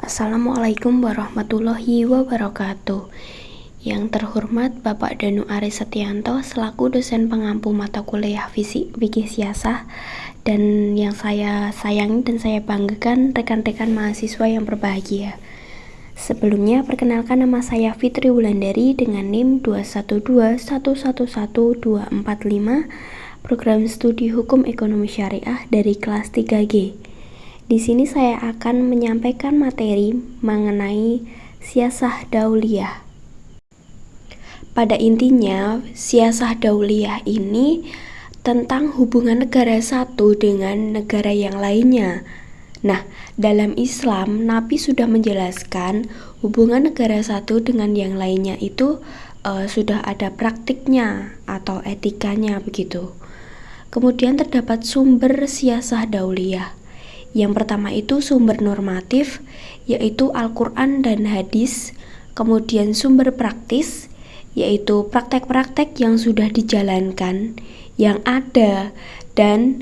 Assalamualaikum warahmatullahi wabarakatuh. Yang terhormat Bapak Danu Aris Setianto selaku dosen pengampu mata kuliah Fisik Fikih Siasah, dan yang saya sayangi dan saya banggakan rekan-rekan mahasiswa yang berbahagia. Sebelumnya perkenalkan, nama saya Fitri Wulandari dengan NIM 212111245, program studi Hukum Ekonomi Syariah dari kelas 3G. Di sini saya akan menyampaikan materi mengenai siasah dauliyah. Pada intinya, siasah dauliyah ini tentang hubungan negara satu dengan negara yang lainnya. Nah, dalam Islam, Nabi sudah menjelaskan hubungan negara satu dengan yang lainnya itu sudah ada praktiknya atau etikanya begitu. Kemudian terdapat sumber siasah dauliyah. Yang pertama itu sumber normatif, yaitu Al-Quran dan hadis. Kemudian sumber praktis, yaitu praktek-praktek yang sudah dijalankan, yang ada dan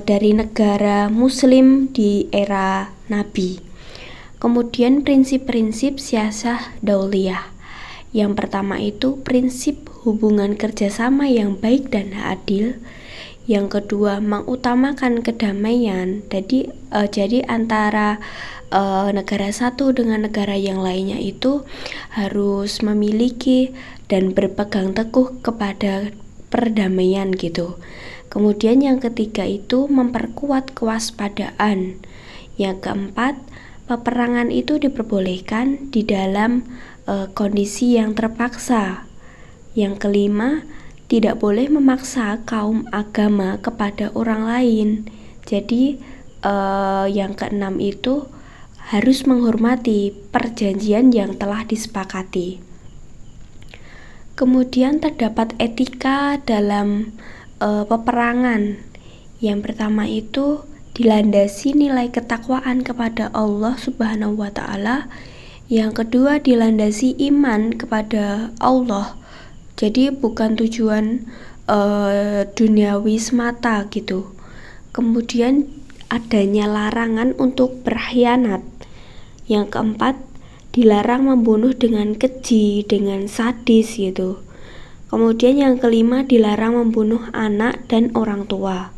dari negara muslim di era Nabi. Kemudian prinsip-prinsip siasah dauliyah. Yang pertama itu prinsip hubungan kerjasama yang baik dan adil. Yang kedua, mengutamakan kedamaian. Jadi antara negara satu dengan negara yang lainnya itu harus memiliki dan berpegang teguh kepada perdamaian gitu. Kemudian yang ketiga itu memperkuat kewaspadaan. Yang keempat, peperangan itu diperbolehkan di dalam kondisi yang terpaksa. Yang kelima, tidak boleh memaksa kaum agama kepada orang lain. Jadi yang keenam itu harus menghormati perjanjian yang telah disepakati. Kemudian terdapat etika dalam peperangan. Yang pertama itu dilandasi nilai ketakwaan kepada Allah Subhanahu wa Ta'ala. Yang kedua dilandasi iman kepada Allah. Jadi bukan tujuan duniawi semata gitu. Kemudian adanya larangan untuk berkhianat. Yang keempat, dilarang membunuh dengan keji, dengan sadis gitu. Kemudian yang kelima, dilarang membunuh anak dan orang tua.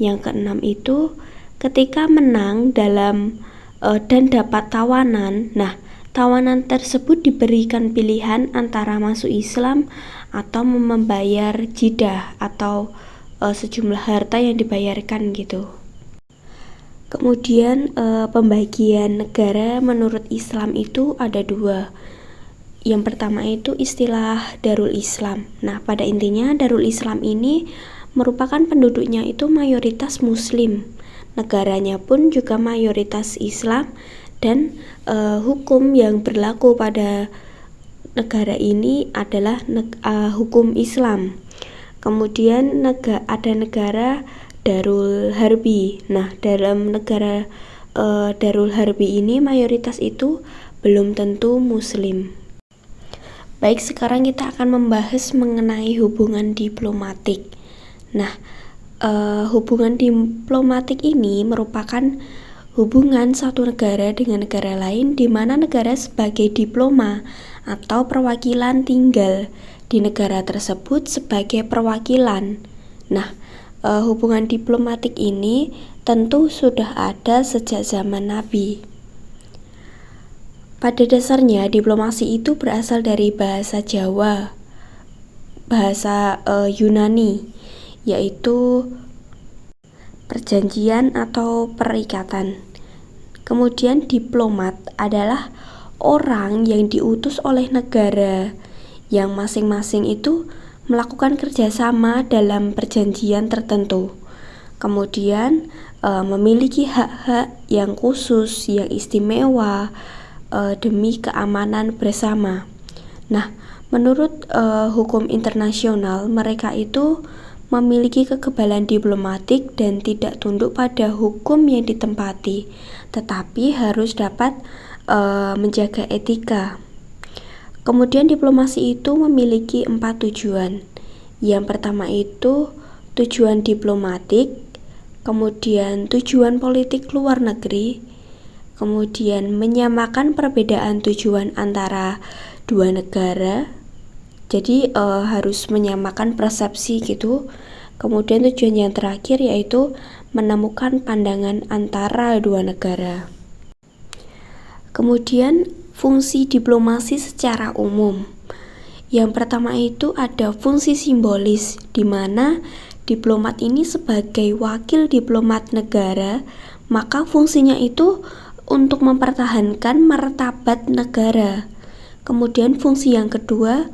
Yang keenam itu ketika menang dalam dan dapat tawanan. Nah, tawanan tersebut diberikan pilihan antara masuk Islam atau membayar jidah atau sejumlah harta yang dibayarkan gitu. Kemudian pembagian negara menurut Islam itu ada dua. Yang pertama itu istilah Darul Islam. Nah, pada intinya Darul Islam ini merupakan penduduknya itu mayoritas Muslim. Negaranya pun juga mayoritas Islam. Dan hukum yang berlaku pada negara ini adalah hukum Islam. Kemudian ada negara Darul Harbi. Nah, dalam negara Darul Harbi ini mayoritas itu belum tentu Muslim. Baik, sekarang kita akan membahas mengenai hubungan diplomatik. Nah, hubungan diplomatik ini merupakan hubungan satu negara dengan negara lain, di mana negara sebagai diploma atau perwakilan tinggal di negara tersebut sebagai perwakilan. Nah, hubungan diplomatik ini tentu sudah ada sejak zaman Nabi. Pada dasarnya diplomasi itu berasal dari bahasa Jawa, bahasa Yunani, yaitu perjanjian atau perikatan. Kemudian diplomat adalah orang yang diutus oleh negara yang masing-masing itu melakukan kerjasama dalam perjanjian tertentu. Kemudian memiliki hak-hak yang khusus, yang istimewa demi keamanan bersama. Nah, menurut hukum internasional, mereka itu memiliki kekebalan diplomatik dan tidak tunduk pada hukum yang ditempati, tetapi harus dapat menjaga etika. Kemudian diplomasi itu memiliki 4 tujuan. Yang pertama itu tujuan diplomatik, kemudian tujuan politik luar negeri, kemudian menyamakan perbedaan tujuan antara dua negara. Jadi harus menyamakan persepsi gitu. Kemudian tujuan yang terakhir yaitu menemukan pandangan antara dua negara. Kemudian fungsi diplomasi secara umum. Yang pertama itu ada fungsi simbolis, di mana diplomat ini sebagai wakil diplomat negara, maka fungsinya itu untuk mempertahankan martabat negara. Kemudian fungsi yang kedua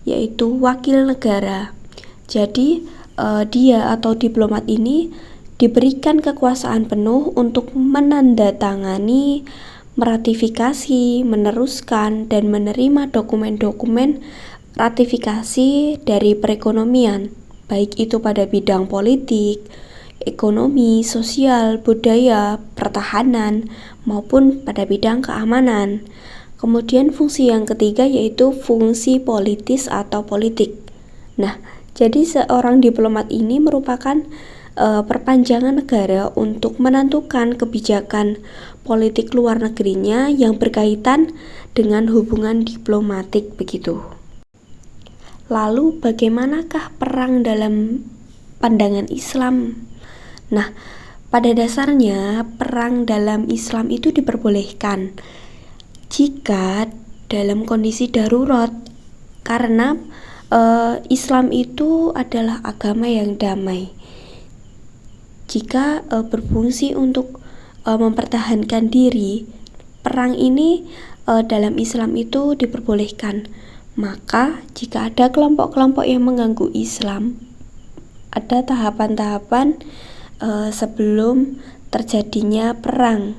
yaitu wakil negara. Jadi dia atau diplomat ini diberikan kekuasaan penuh untuk menandatangani, meratifikasi, meneruskan, dan menerima dokumen-dokumen ratifikasi dari perekonomian, baik itu pada bidang politik, ekonomi, sosial, budaya, pertahanan, maupun pada bidang keamanan. Kemudian fungsi yang ketiga yaitu fungsi politis atau politik. Nah, jadi seorang diplomat ini merupakan perpanjangan negara untuk menentukan kebijakan politik luar negerinya yang berkaitan dengan hubungan diplomatik begitu. Lalu bagaimanakah perang dalam pandangan Islam? Nah, pada dasarnya perang dalam Islam itu diperbolehkan jika dalam kondisi darurat, karena Islam itu adalah agama yang damai. Jika berfungsi untuk mempertahankan diri, perang ini dalam Islam itu diperbolehkan. Maka jika ada kelompok-kelompok yang mengganggu Islam, ada tahapan-tahapan sebelum terjadinya perang,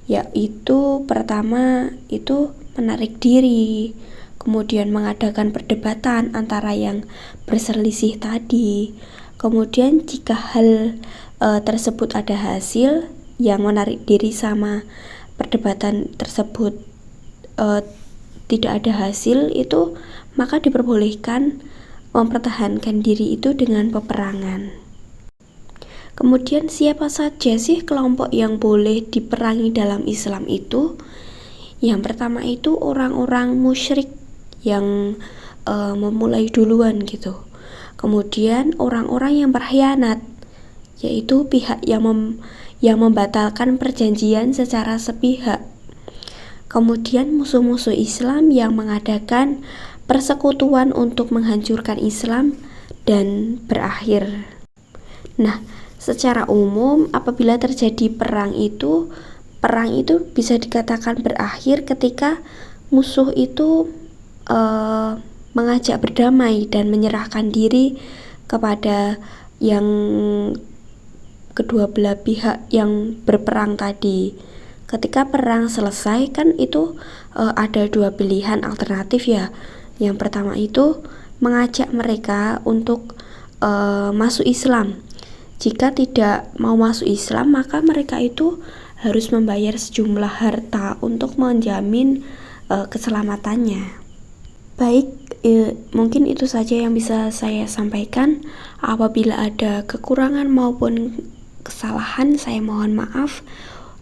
yaitu pertama itu menarik diri, kemudian mengadakan perdebatan antara yang berselisih tadi. Kemudian jika hal tersebut ada hasil yang menarik diri sama perdebatan tersebut tidak ada hasil itu, maka diperbolehkan mempertahankan diri itu dengan peperangan. Kemudian siapa saja sih kelompok yang boleh diperangi dalam Islam itu? Yang pertama itu orang-orang musyrik yang memulai duluan gitu. Kemudian orang-orang yang berkhianat, yaitu pihak yang membatalkan perjanjian secara sepihak. Kemudian musuh-musuh Islam yang mengadakan persekutuan untuk menghancurkan Islam dan berakhir. Nah, secara umum apabila terjadi perang itu bisa dikatakan berakhir ketika musuh itu mengajak berdamai dan menyerahkan diri kepada yang kedua belah pihak yang berperang tadi. Ketika perang selesai kan itu ada dua pilihan alternatif ya. Yang pertama itu mengajak mereka untuk masuk Islam. Jika tidak mau masuk Islam, maka mereka itu harus membayar sejumlah harta untuk menjamin keselamatannya. Baik, mungkin itu saja yang bisa saya sampaikan. Apabila ada kekurangan maupun kesalahan, saya mohon maaf.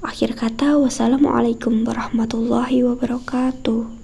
Akhir kata, wassalamualaikum warahmatullahi wabarakatuh.